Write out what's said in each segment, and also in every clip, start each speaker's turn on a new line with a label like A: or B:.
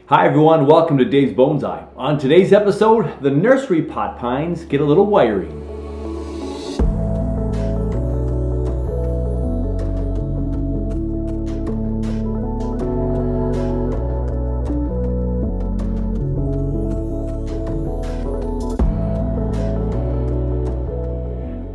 A: Hi everyone, welcome to Dave's Bonsai. On today's episode, the nursery pot pines get a little wiry.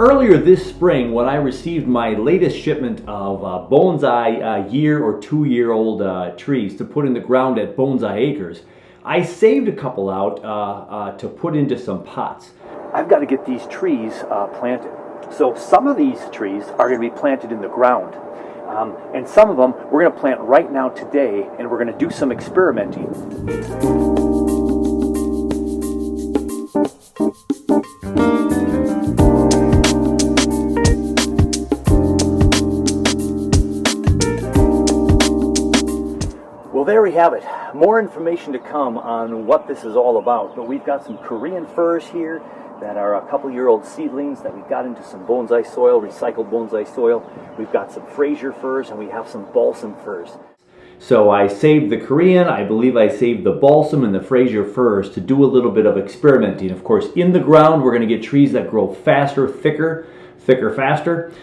A: Earlier this spring, when I received my latest shipment of bonsai year or 2-year-old trees to put in the ground at Bonsai Acres, I saved a couple out to put into some pots. I've got to get these trees planted. So some of these trees are going to be planted in the ground. And some of them we're going to plant right now today, and we're going to do some experimenting. Well, there we have it. More information to come on what this is all about. But we've got some Korean firs here that are a couple-year-old seedlings that we got into some bonsai soil, recycled bonsai soil. We've got some Fraser firs, and we have some balsam firs. So I saved the Korean, I believe I saved the balsam and the Fraser firs to do a little bit of experimenting. Of course, in the ground, we're going to get trees that grow faster, thicker, faster.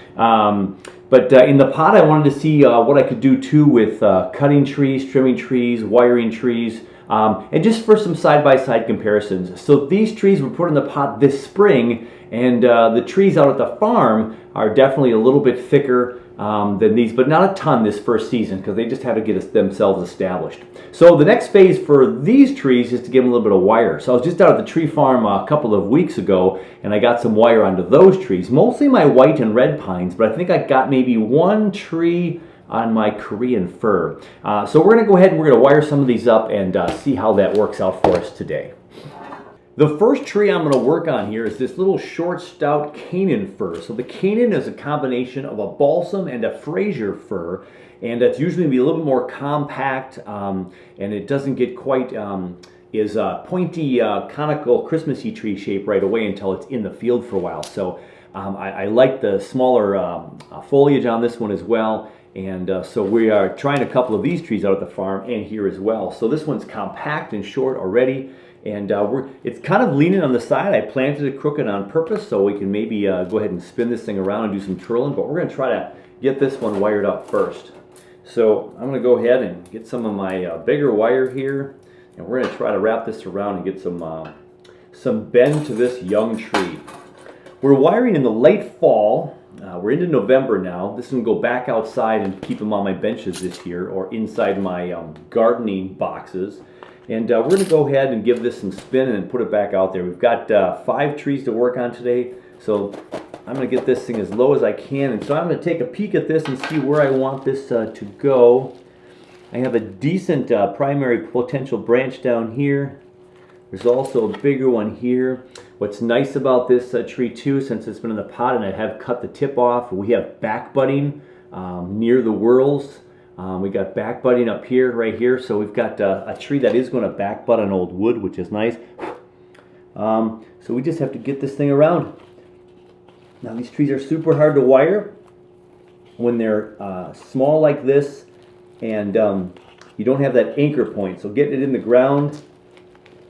A: But in the pot, I wanted to see what I could do too with cutting trees, trimming trees, wiring trees, and just for some side-by-side comparisons. So these trees were put in the pot this spring, and the trees out at the farm are definitely a little bit thicker than these, but not a ton this first season because they just had to get themselves established. So the next phase for these trees is to give them a little bit of wire. So I was just out at the tree farm a couple of weeks ago, and I got some wire onto those trees, mostly my white and red pines, but I think I got maybe one tree on my Korean fir. So we're going to go ahead and we're going to wire some of these up and see how that works out for us today. The first tree I'm going to work on here is this little short, stout Canaan fir. So the Canaan is a combination of a balsam and a Fraser fir, and it's usually going to be a little bit more compact, and it doesn't get quite is pointy, conical, Christmassy tree shape right away until it's in the field for a while. So I like the smaller foliage on this one as well. And so we are trying a couple of these trees out at the farm and here as well. So this one's compact and short already. And it's kind of leaning on the side. I planted it crooked on purpose so we can maybe go ahead and spin this thing around and do some twirling. But we're going to try to get this one wired up first. So I'm going to go ahead and get some of my bigger wire here. And we're going to try to wrap this around and get some bend to this young tree. We're wiring in the late fall. We're into November now. This is going to go back outside and keep them on my benches this year or inside my gardening boxes. And we're going to go ahead and give this some spin and put it back out there. We've got 5 trees to work on today, so I'm going to get this thing as low as I can. And so I'm going to take a peek at this and see where I want this to go. I have a decent primary potential branch down here. There's also a bigger one here. What's nice about this tree too, since it's been in the pot and I have cut the tip off, we have back budding near the whorls. We got back budding up here, right here, so we've got a tree that is going to back bud on old wood, which is nice. So we just have to get this thing around. Now these trees are super hard to wire when they're small like this, and you don't have that anchor point. So getting it in the ground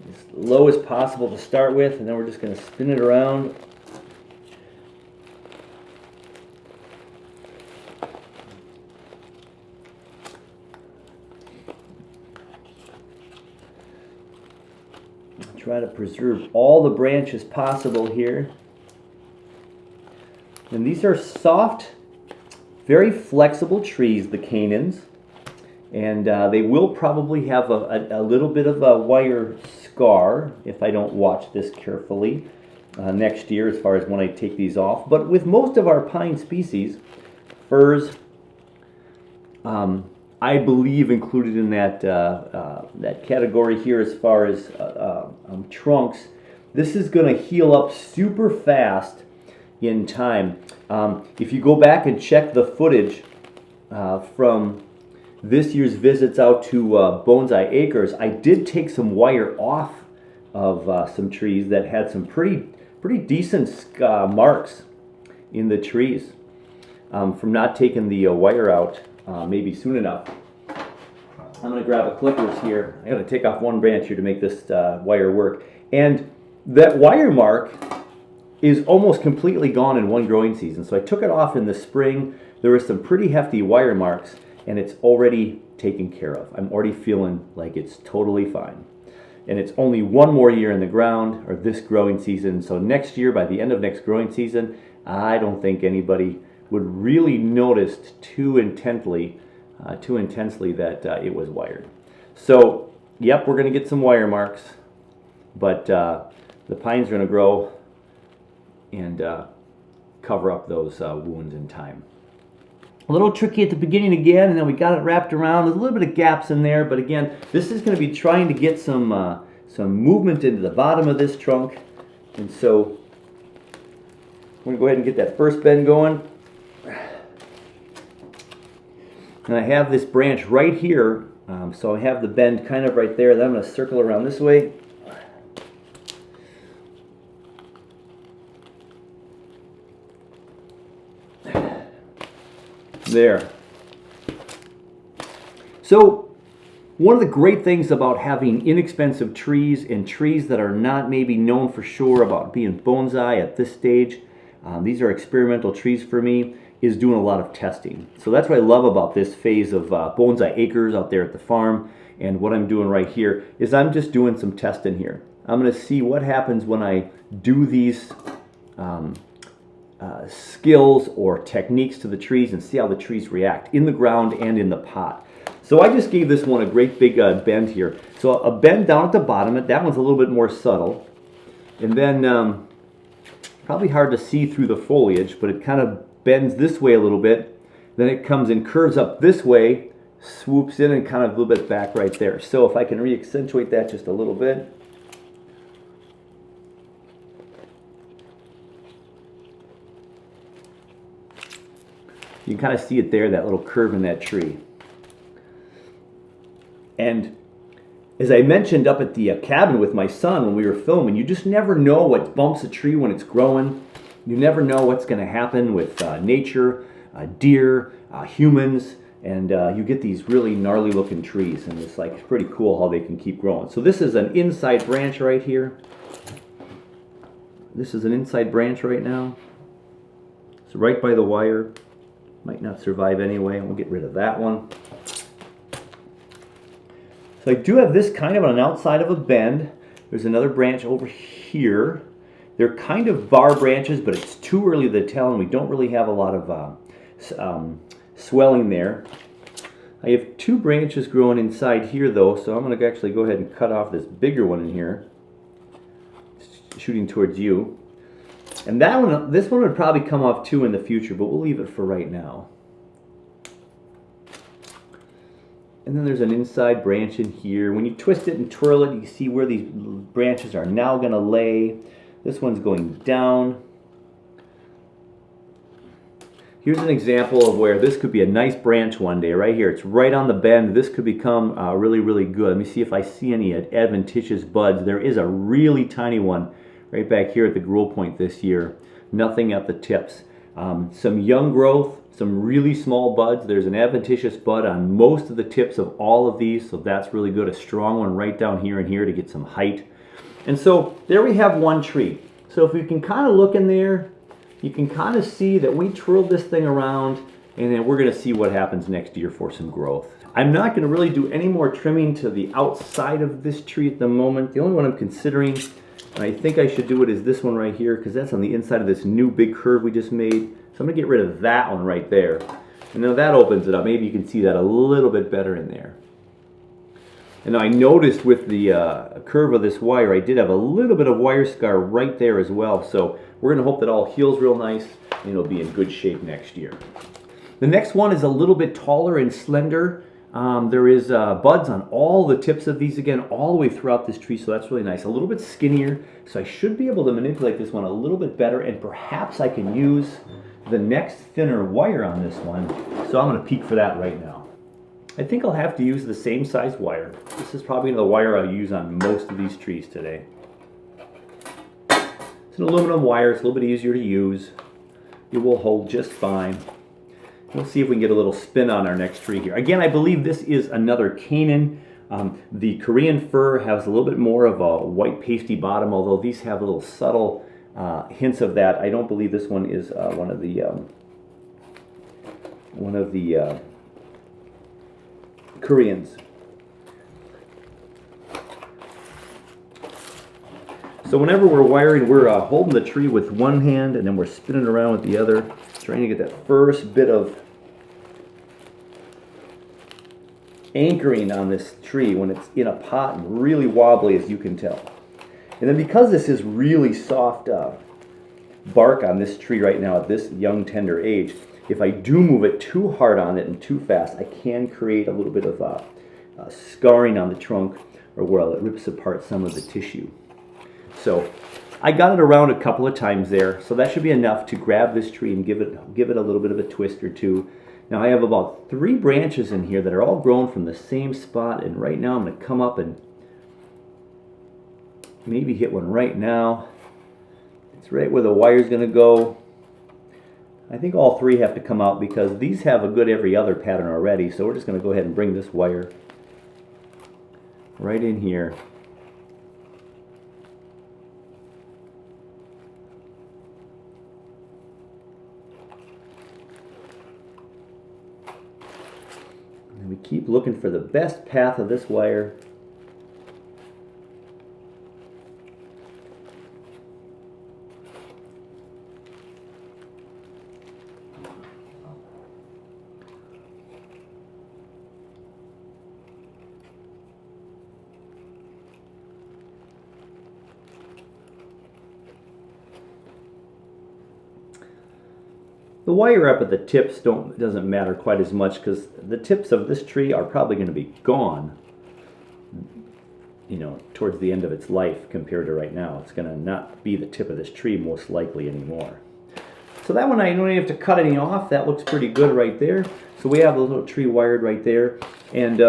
A: as low as possible to start with, and then we're just going to spin it around. Try to preserve all the branches possible here. And these are soft, very flexible trees, the Canaans. And they will probably have a little bit of a wire scar if I don't watch this carefully next year as far as when I take these off. But with most of our pine species, firs, I believe included in that that category here as far as trunks, this is going to heal up super fast in time. If you go back and check the footage from this year's visits out to Bonsai Acres, I did take some wire off of some trees that had some pretty decent marks in the trees from not taking the wire out maybe soon enough. I'm going to grab a clippers here. I got to take off one branch here to make this wire work. And that wire mark is almost completely gone in one growing season. So I took it off in the spring. There were some pretty hefty wire marks, and it's already taken care of. I'm already feeling like it's totally fine. And it's only one more year in the ground, or this growing season. So next year, by the end of next growing season, I don't think anybody would really notice too intensely that it was wired. So, yep, we're going to get some wire marks, but the pines are going to grow and cover up those wounds in time. A little tricky at the beginning again, and then we got it wrapped around. There's a little bit of gaps in there, but again, this is going to be trying to get some movement into the bottom of this trunk. And so I'm going to go ahead and get that first bend going. And I have this branch right here, so I have the bend kind of right there. Then I'm going to circle around this way. There. So one of the great things about having inexpensive trees and trees that are not maybe known for sure about being bonsai at this stage, these are experimental trees for me, is doing a lot of testing. So that's what I love about this phase of Bonsai Acres out there at the farm. And what I'm doing right here is I'm just doing some testing here. I'm going to see what happens when I do these skills or techniques to the trees and see how the trees react in the ground and in the pot. So I just gave this one a great big bend here. So a bend down at the bottom, that one's a little bit more subtle. And then probably hard to see through the foliage, but it kind of bends this way a little bit. Then it comes and curves up this way, swoops in and kind of a little bit back right there. So if I can re-accentuate that just a little bit. You can kind of see it there, that little curve in that tree. And as I mentioned up at the cabin with my son when we were filming, you just never know what bumps a tree when it's growing. You never know what's going to happen with nature, deer, humans, and you get these really gnarly looking trees, and it's like pretty cool how they can keep growing. So this is an inside branch right here. This is an inside branch right now. It's right by the wire. Might not survive anyway. We'll get rid of that one. So I do have this kind of on an outside of a bend. There's another branch over here. They're kind of bar branches, but it's too early to tell, and we don't really have a lot of swelling there. I have two branches growing inside here, though, so I'm going to actually go ahead and cut off this bigger one in here, shooting towards you. And that one, this one would probably come off too in the future, but we'll leave it for right now. And then there's an inside branch in here. When you twist it and twirl it, you see where these branches are now going to lay. This one's going down. Here's an example of where this could be a nice branch one day, right here. It's right on the bend. This could become really, really good. Let me see if I see any adventitious buds. There is a really tiny one right back here at the grow point this year. Nothing at the tips. Some young growth, some really small buds. There's an adventitious bud on most of the tips of all of these, so that's really good. A strong one right down here and here to get some height. And so there we have one tree. So if you can kind of look in there, you can kind of see that we twirled this thing around, and then we're going to see what happens next year for some growth. I'm not going to really do any more trimming to the outside of this tree at the moment. The only one I'm considering, and I think I should do it, is this one right here, because that's on the inside of this new big curve we just made. So I'm going to get rid of that one right there. And now that opens it up. Maybe you can see that a little bit better in there. And now I noticed with the curve of this wire, I did have a little bit of wire scar right there as well. So we're going to hope that all heals real nice, and it'll be in good shape next year. The next one is a little bit taller and slender. There is buds on all the tips of these again, all the way throughout this tree, so that's really nice. A little bit skinnier, so I should be able to manipulate this one a little bit better, and perhaps I can use the next thinner wire on this one. So I'm going to peek for that right now. I think I'll have to use the same size wire. This is probably the wire I'll use on most of these trees today. It's an aluminum wire. It's a little bit easier to use. It will hold just fine. We'll see if we can get a little spin on our next tree here. Again, I believe this is another Canaan. The Korean fir has a little bit more of a white pasty bottom, although these have little subtle hints of that. I don't believe this one is one of the Koreans. So whenever we're wiring, we're holding the tree with one hand and then we're spinning around with the other, trying to get that first bit of anchoring on this tree when it's in a pot and really wobbly, as you can tell. And then because this is really soft bark on this tree right now at this young tender age, if I do move it too hard on it and too fast, I can create a little bit of scarring on the trunk, or where it rips apart some of the tissue. So I got it around a couple of times there, so that should be enough to grab this tree and give it a little bit of a twist or two. Now I have about 3 branches in here that are all grown from the same spot, and right now I'm going to come up and maybe hit one right now. It's right where the wire's going to go. I think all 3 have to come out because these have a good every other pattern already, so we're just going to go ahead and bring this wire right in here. And we keep looking for the best path of this wire. The wire up at the tips doesn't matter quite as much because the tips of this tree are probably going to be gone, you know, towards the end of its life compared to right now. It's going to not be the tip of this tree most likely anymore. So that one I don't even have to cut any off. That looks pretty good right there. So we have a little tree wired right there. And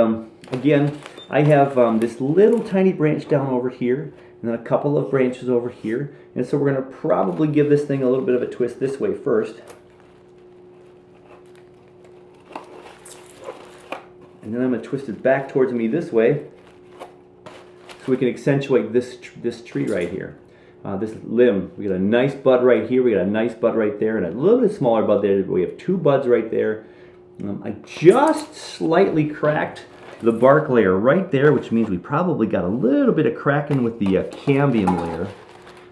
A: again, I have this little tiny branch down over here, and then a couple of branches over here. And so we're going to probably give this thing a little bit of a twist this way first. And then I'm going to twist it back towards me this way so we can accentuate this tree right here. This limb. We got a nice bud right here, we got a nice bud right there, and a little bit smaller bud there. We have 2 buds right there. I just slightly cracked the bark layer right there, which means we probably got a little bit of cracking with the cambium layer.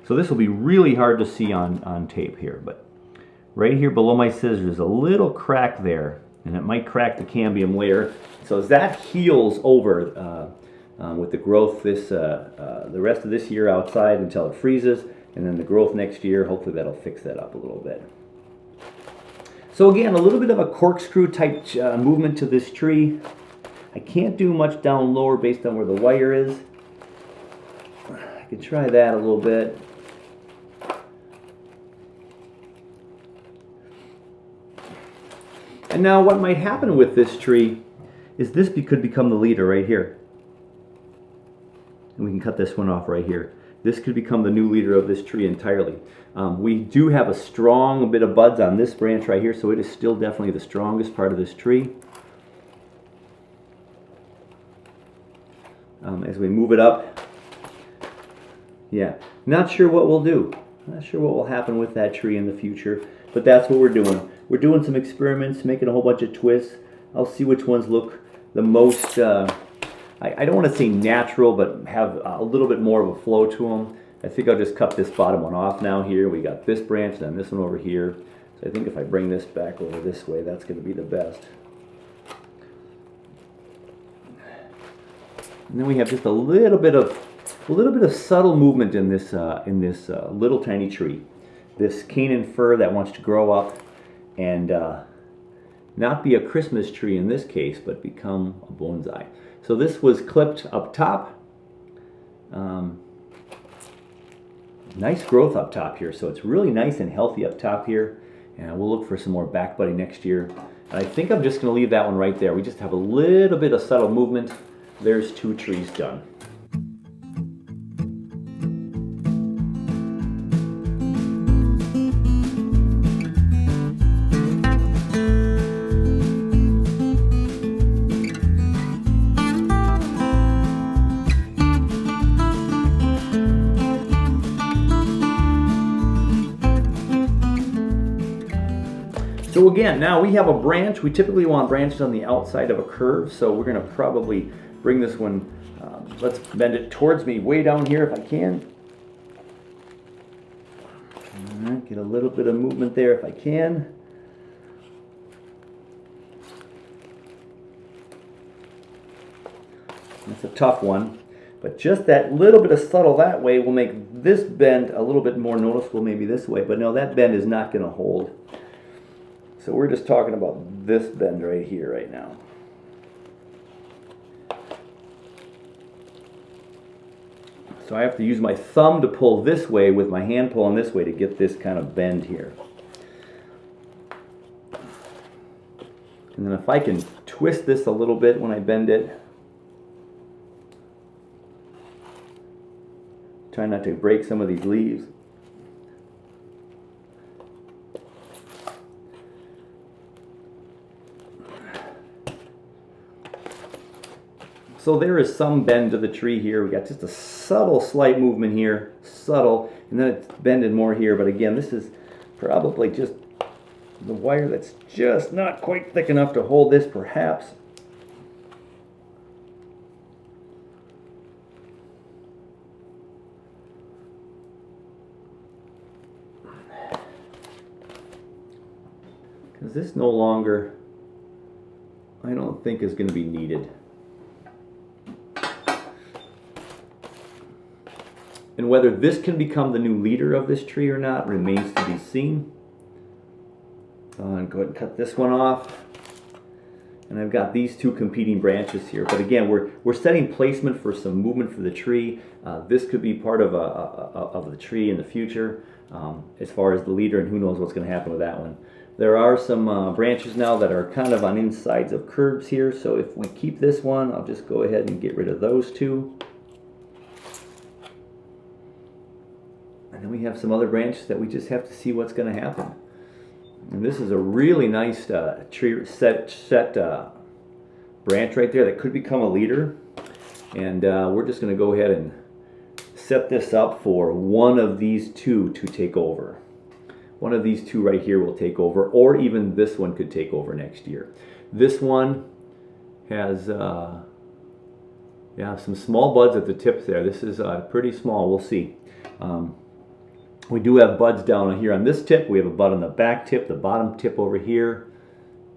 A: So this will be really hard to see on tape here, but right here below my scissors, there's a little crack there, and it might crack the cambium layer. So as that heals over with the growth the rest of this year outside until it freezes, and then the growth next year, hopefully that'll fix that up a little bit. So again, a little bit of a corkscrew type movement to this tree. I can't do much down lower based on where the wire is. I can try that a little bit. And now what might happen with this tree is this could become the leader right here. And we can cut this one off right here. This could become the new leader of this tree entirely. We do have a strong bit of buds on this branch right here, so it is still definitely the strongest part of this tree. As we move it up, yeah, not sure what we'll do. Not sure what will happen with that tree in the future, but that's what we're doing. We're doing some experiments, making a whole bunch of twists. I'll see which ones look the most, I don't want to say natural, but have a little bit more of a flow to them. I think I'll just cut this bottom one off now here. We got this branch, then this one over here. So I think if I bring this back over this way, that's going to be the best. And then we have just a little bit of subtle movement in this little tiny tree. This Canaan fir that wants to grow up and not be a Christmas tree in this case, but become a bonsai. So this was clipped up top. Nice growth up top here, so it's really nice and healthy up top here. And we'll look for some more back budding next year. And I think I'm just going to leave that one right there. We just have a little bit of subtle movement. There's 2 trees done. again, now we have a branch. We typically want branches on the outside of a curve, so we're going to probably bring this one, let's bend it towards me way down here if I can. All right, get a little bit of movement there if I can. That's a tough one, but just that little bit of subtle that way will make this bend a little bit more noticeable, maybe this way, but no, that bend is not going to hold. So we're just talking about this bend right here right now. So I have to use my thumb to pull this way with my hand pulling this way to get this kind of bend here. And then if I can twist this a little bit when I bend it, try not to break some of these leaves. So there is some bend to the tree here. We got just a subtle slight movement here, subtle, and then it's bending more here. But again, this is probably just the wire that's just not quite thick enough to hold this, perhaps. Because this no longer, I don't think, is going to be needed. And whether this can become the new leader of this tree or not remains to be seen. And go ahead and cut this one off. And I've got these two competing branches here. But again, we're setting placement for some movement for the tree. This could be part of the tree in the future as far as the leader, and who knows what's going to happen with that one. There are some branches now that are kind of on insides of curves here. So if we keep this one, I'll just go ahead and get rid of those two. And then we have some other branches that we just have to see what's going to happen. And this is a really nice tree set branch right there that could become a leader. And we're just going to go ahead and set this up for one of these two to take over. One of these two right here will take over, or even this one could take over next year. This one has some small buds at the tips there. This is pretty small. We'll see. We do have buds down here on this tip. We have a bud on the back tip, the bottom tip over here.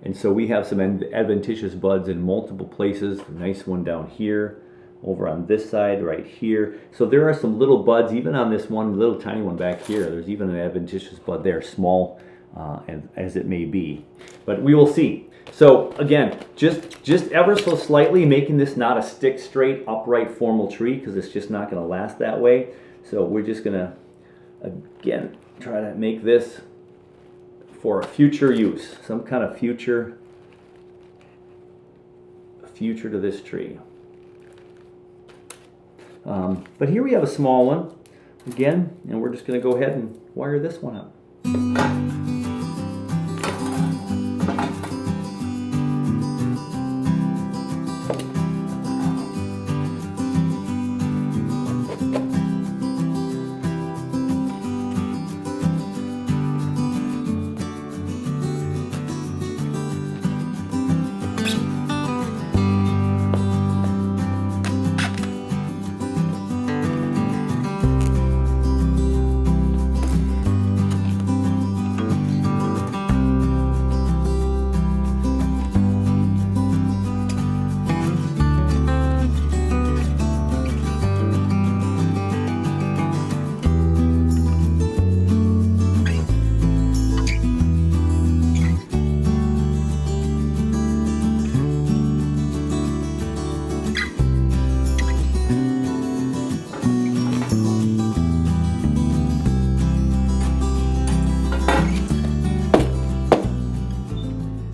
A: And so we have some adventitious buds in multiple places. A nice one down here, over on this side, right here. So there are some little buds, even on this one little tiny one back here. There's even an adventitious bud there, small as it may be. But we will see. So again, just ever so slightly making this not a stick straight, upright, formal tree, because it's just not going to last that way. So we're just going to, again, try to make this for a future use, some kind of future to this tree. But here we have a small one again, and we're just going to go ahead and wire this one up.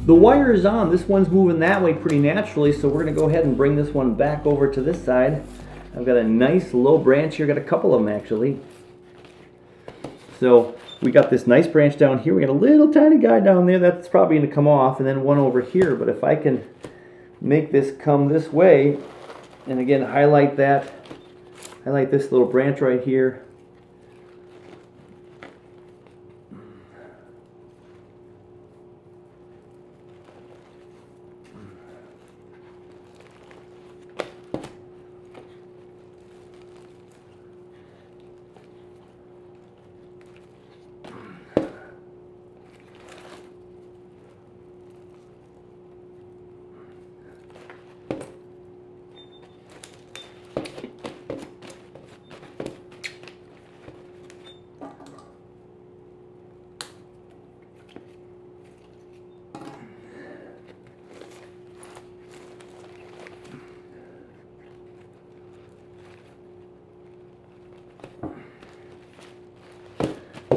A: The wire is on. This one's moving that way pretty naturally, so we're going to go ahead and bring this one back over to this side. I've got a nice low branch here. Got a couple of them actually. So we got this nice branch down here. We got a little tiny guy down there that's probably going to come off, and then one over here. But if I can make this come this way, and again highlight this little branch right here.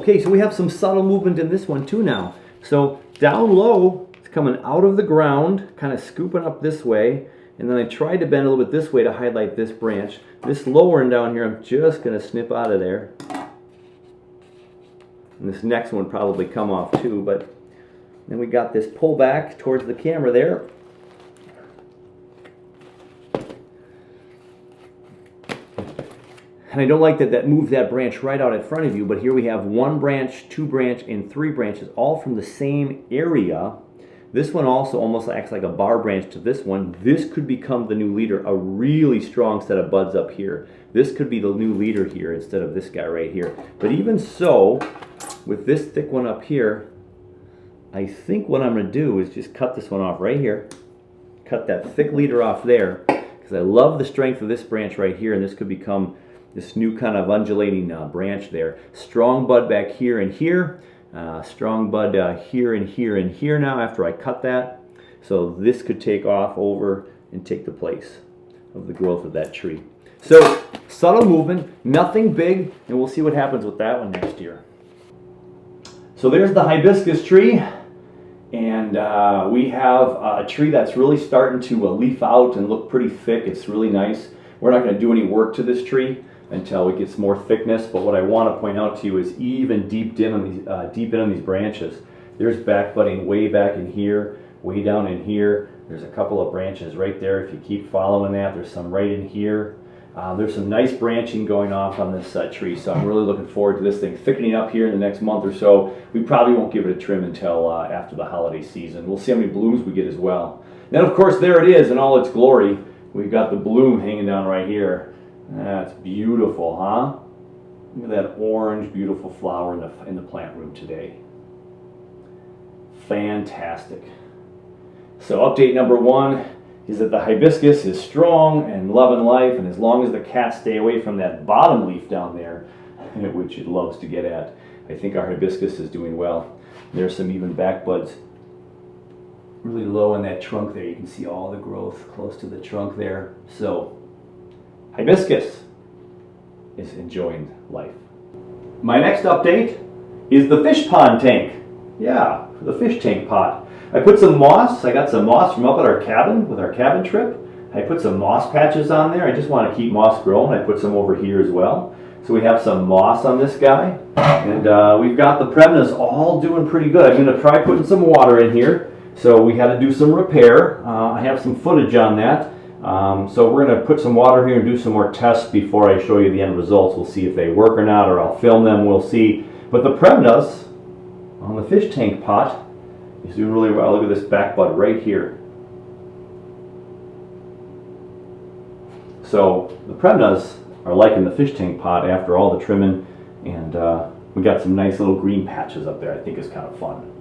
A: Okay, so we have some subtle movement in this one too now. So down low, it's coming out of the ground, kind of scooping up this way, and then I tried to bend a little bit this way to highlight this branch. This lower one down here, I'm just going to snip out of there. And this next one probably come off too, but then we got this pull back towards the camera there. And I don't like that moved that branch right out in front of you, but here we have 1 branch, 2 branch, and 3 branches, all from the same area. This one also almost acts like a bar branch to this one. This could become the new leader, a really strong set of buds up here. This could be the new leader here instead of this guy right here. But even so, with this thick one up here, I think what I'm going to do is just cut this one off right here. Cut that thick leader off there, because I love the strength of this branch right here, and this could become this new kind of undulating branch there. Strong bud back here and here. Strong bud here and here and here now after I cut that. So this could take off over and take the place of the growth of that tree. So subtle movement, nothing big, and we'll see what happens with that one next year. So there's the hibiscus tree, and we have a tree that's really starting to leaf out and look pretty thick. It's really nice. We're not going to do any work to this tree until it gets more thickness, but what I want to point out to you is even deep in on these branches, there's back budding way back in here, way down in here. There's a couple of branches right there. If you keep following that, there's some right in here. There's some nice branching going off on this tree, so I'm really looking forward to this thing thickening up here in the next month or so. We probably won't give it a trim until after the holiday season. We'll see how many blooms we get as well. Then of course there it is in all its glory. We've got the bloom hanging down right here. That's beautiful, huh? Look at that orange, beautiful flower in the plant room today. Fantastic. So update number 1 is that the hibiscus is strong and loving life, and as long as the cats stay away from that bottom leaf down there, which it loves to get at, I think our hibiscus is doing well. There's some even back buds really low in that trunk there. You can see all the growth close to the trunk there. So hibiscus is enjoying life. My next update is the fish pond tank. Yeah, the fish tank pot. I put some moss. I got some moss from up at our cabin with our cabin trip. I put some moss patches on there. I just want to keep moss growing. I put some over here as well. So we have some moss on this guy. And we've got the Premnas all doing pretty good. I'm going to try putting some water in here. So we had to do some repair. I have some footage on that. So we're going to put some water here and do some more tests before I show you the end results. We'll see if they work or not, or I'll film them. We'll see. But the Premnas on the fish tank pot is doing really well. Look at this back bud right here. So the Premnas are liking the fish tank pot after all the trimming, and we got some nice little green patches up there. I think it's kind of fun.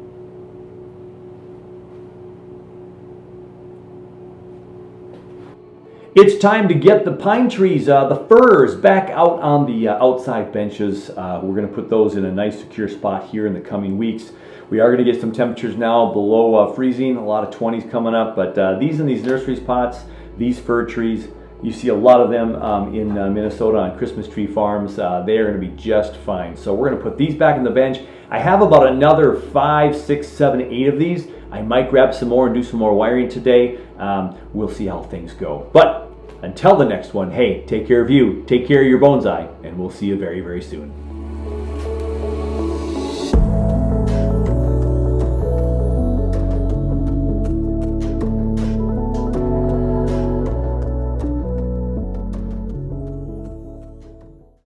A: It's time to get the pine trees, the firs, back out on the outside benches. We're going to put those in a nice secure spot here in the coming weeks. We are going to get some temperatures now below freezing, a lot of 20s coming up, but these nursery spots, these fir trees, you see a lot of them in Minnesota on Christmas tree farms. They are going to be just fine. So we're going to put these back in the bench. I have about another 5, 6, 7, 8 of these. I might grab some more and do some more wiring today. We'll see how things go. But until the next one, hey, take care of you, take care of your bonsai, and we'll see you very, very soon.